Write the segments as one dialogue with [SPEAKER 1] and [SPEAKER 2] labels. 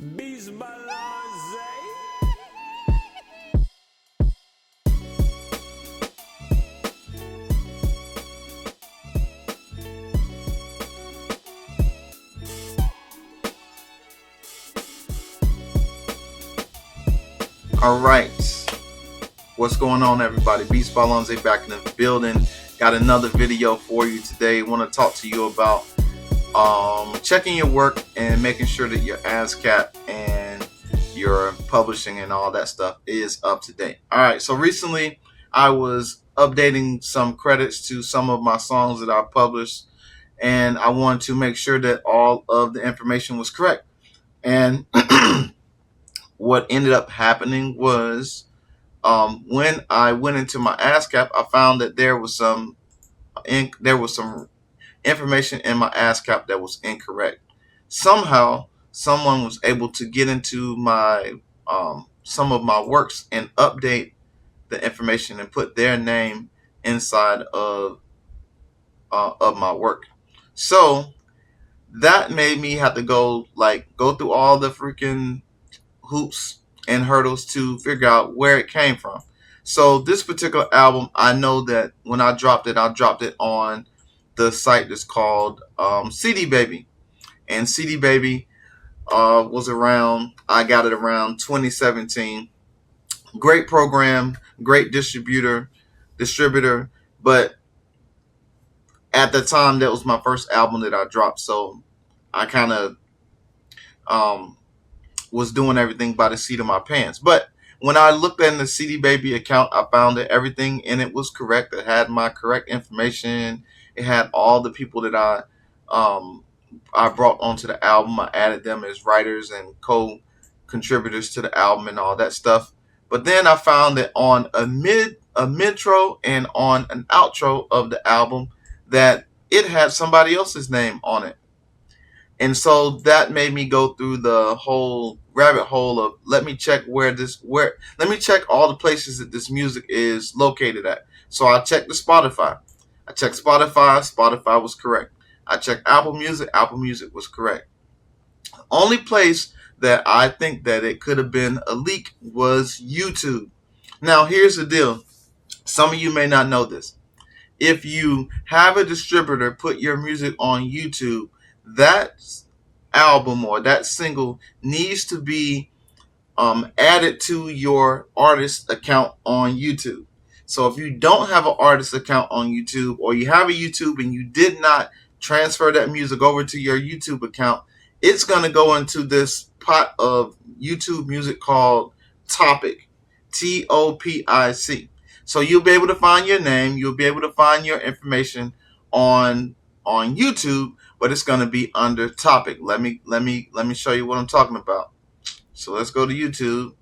[SPEAKER 1] Beast balance,
[SPEAKER 2] All right, what's going on, everybody? Beast Balonze back in the building. Got another video for you today. Want to talk to you about checking your work and making sure that your ASCAP and your publishing and all that stuff is up to date. All right, so recently I was updating some credits to some of my songs that I published, and I wanted to make sure that all of the information was correct. And what ended up happening was when I went into my ASCAP, I found that there was some information in my ASCAP that was incorrect. Somehow, someone was able to get into my some of my works and update the information and put their name inside of my work. So that made me have to go through all the freaking hoops and hurdles to figure out where it came from. So this particular album, I know that when I dropped it on the site that's called CD Baby, and CD Baby was around. I got it around 2017. Great program, great distributor, but at the time that was my first album that I dropped, so I kind of was doing everything by the seat of my pants. But when I looked in the CD Baby account, I found that everything in it was correct. It had my correct information. It had all the people that I brought onto the album. I added them as writers and co-contributors to the album and all that stuff. But then I found that on a midtro and on an outro of the album that it had somebody else's name on it. And so that made me go through the whole rabbit hole of let me check all the places that this music is located at. So I checked the Spotify. Spotify was correct. I checked Apple Music was correct. Only place that I think that it could have been a leak was YouTube. Now here's the deal. Some of you may not know this. If you have a distributor put your music on YouTube, that album or that single needs to be added to your artist account on YouTube. So if you don't have an artist account on YouTube, or you have a YouTube and you did not transfer that music over to your YouTube account, it's going to go into this pot of YouTube music called Topic, Topic. So you'll be able to find your name, you'll be able to find your information on YouTube, but it's going to be under Topic. Let me show you what I'm talking about. So let's go to YouTube.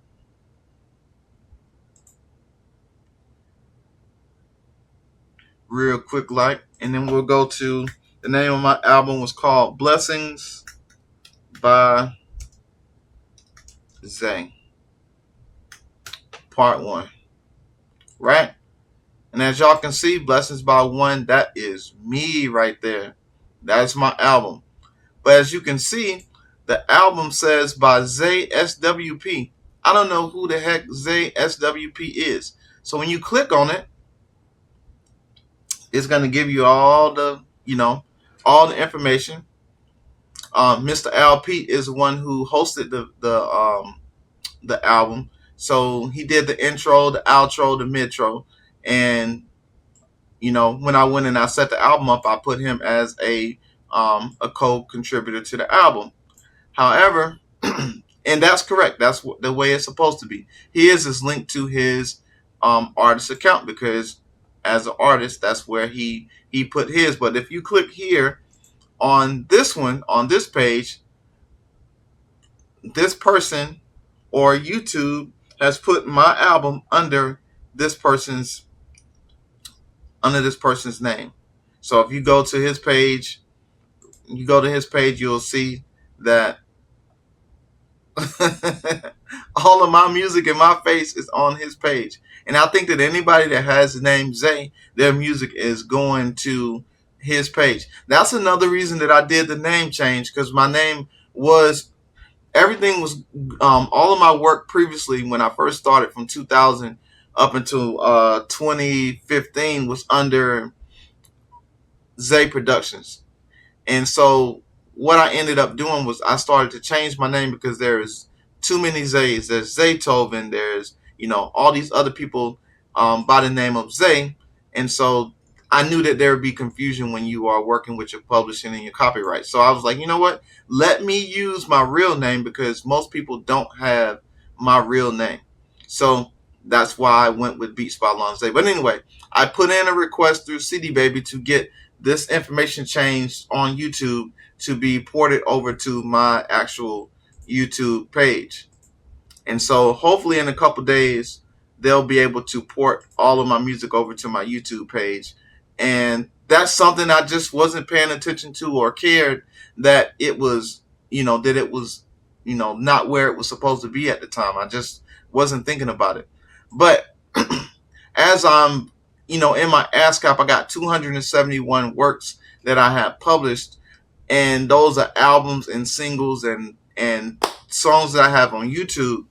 [SPEAKER 2] Real quick, and then we'll go to the name of my album was called Blessings by Zay, Part 1. Right? And as y'all can see, Blessings by One, that is me right there. That's my album. But as you can see, the album says by Zay SWP. I don't know who the heck Zay SWP is. So when you click on it, it's going to give you all the information. Mr. LP is the one who hosted the album. So he did the intro, the outro, the midtro, and when I went and I set the album up, I put him as a co-contributor to the album. However, and that's correct. That's the way it's supposed to be. His is linked to his artist account because as an artist, that's where he put his. But if you click here on this one, on this page, this person or YouTube has put my album under this person's name. So if you go to his page, you'll see that all of my music and my face is on his page. And I think that anybody that has the name Zay, their music is going to his page. That's another reason that I did the name change, because my name was everything was all of my work previously when I first started from 2000 up until 2015 was under Zay Productions. And so what I ended up doing was I started to change my name because there's too many Zays. There's Zaytoven. There's, all these other people by the name of Zay. And so I knew that there would be confusion when you are working with your publishing and your copyright. So I was like, you know what? Let me use my real name because most people don't have my real name. So that's why I went with Beats by Lonze. But anyway, I put in a request through CD Baby to get this information changed on YouTube to be ported over to my actual YouTube page. And so hopefully in a couple days, they'll be able to port all of my music over to my YouTube page. And that's something I just wasn't paying attention to or cared that it was, not where it was supposed to be at the time. I just wasn't thinking about it. But as I'm, in my ASCAP, I got 271 works that I have published, and those are albums and singles and songs that I have on YouTube.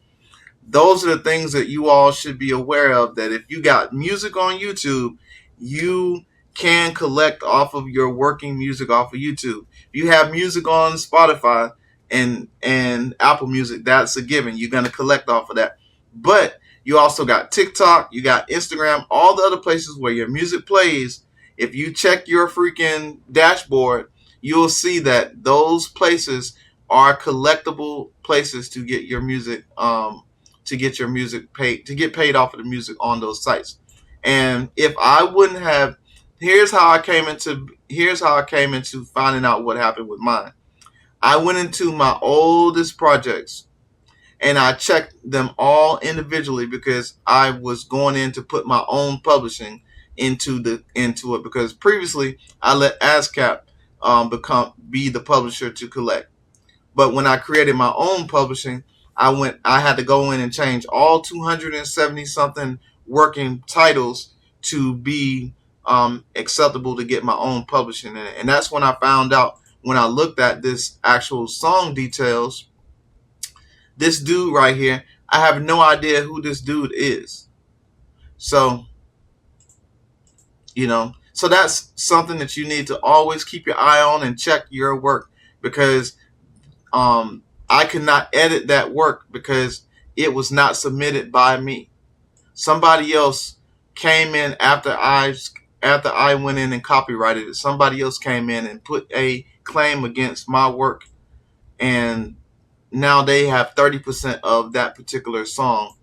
[SPEAKER 2] Those are the things that you all should be aware of, that if you got music on YouTube, you can collect off of your working music off of YouTube. If you have music on Spotify and Apple Music, that's a given. You're going to collect off of that. But you also got TikTok, you got Instagram, all the other places where your music plays. If you check your freaking dashboard, you'll see that those places are collectible places to get your music paid, to get paid off of the music on those sites. And if I wouldn't have, here's how I came into finding out what happened with mine. I went into my oldest projects and I checked them all individually because I was going in to put my own publishing into it, because previously I let ASCAP be the publisher to collect. But when I created my own publishing, I had to go in and change all 270 something working titles to be acceptable to get my own publishing in it. And that's when I found out, when I looked at this actual song details, this dude right here, I have no idea who this dude is. So, so that's something that you need to always keep your eye on and check your work, because I could not edit that work because it was not submitted by me. Somebody else came in after I went in and copyrighted it. Somebody else came in and put a claim against my work, and now they have 30% of that particular song.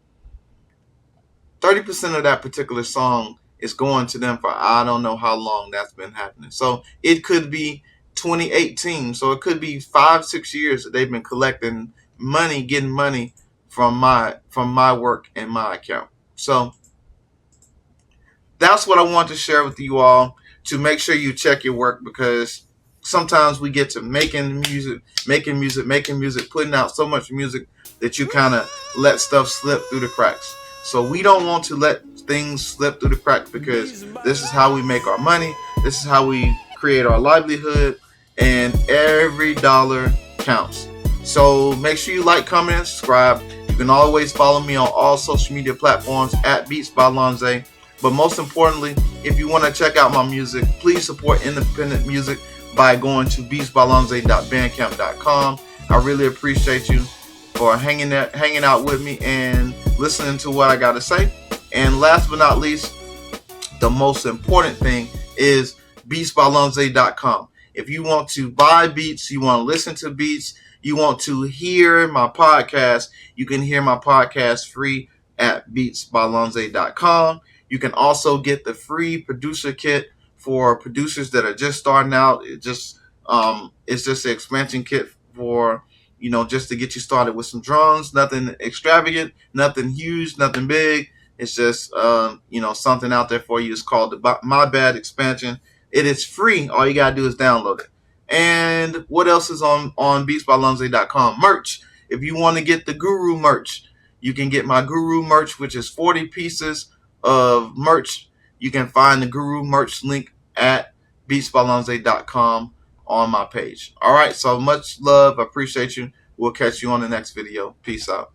[SPEAKER 2] 30% of that particular song is going to them for I don't know how long that's been happening. So it could be 2018. So it could be 5-6 years that they've been collecting money, getting money from my work and my account. So that's what I want to share with you all, to make sure you check your work, because sometimes we get to making music, putting out so much music that you kind of let stuff slip through the cracks. So we don't want to let things slip through the cracks, because this is how we make our money. This is how we create our livelihood, and every dollar counts. So make sure you like, comment, and subscribe. You can always follow me on all social media platforms at Beats by Lonze. But most importantly, if you want to check out my music, please support independent music by going to beatsbylonze.bandcamp.com. I really appreciate you for hanging out with me and listening to what I got to say. And last but not least, the most important thing is beatsbylonze.com. If you want to buy beats, you want to listen to beats, you want to hear my podcast, you can hear my podcast free at beatsbylonze.com. You can also get the free producer kit for producers that are just starting out. It's just an expansion kit for, just to get you started with some drums. Nothing extravagant, nothing huge, nothing big. It's just, something out there for you. It's called the My Bad expansion. It is free. All you got to do is download it. And what else is on beatsbylonze.com? Merch. If you want to get the Guru merch, you can get my Guru merch, which is 40 pieces of merch. You can find the Guru merch link at beatsbylonze.com on my page. All right, so much love. I appreciate you. We'll catch you on the next video. Peace out.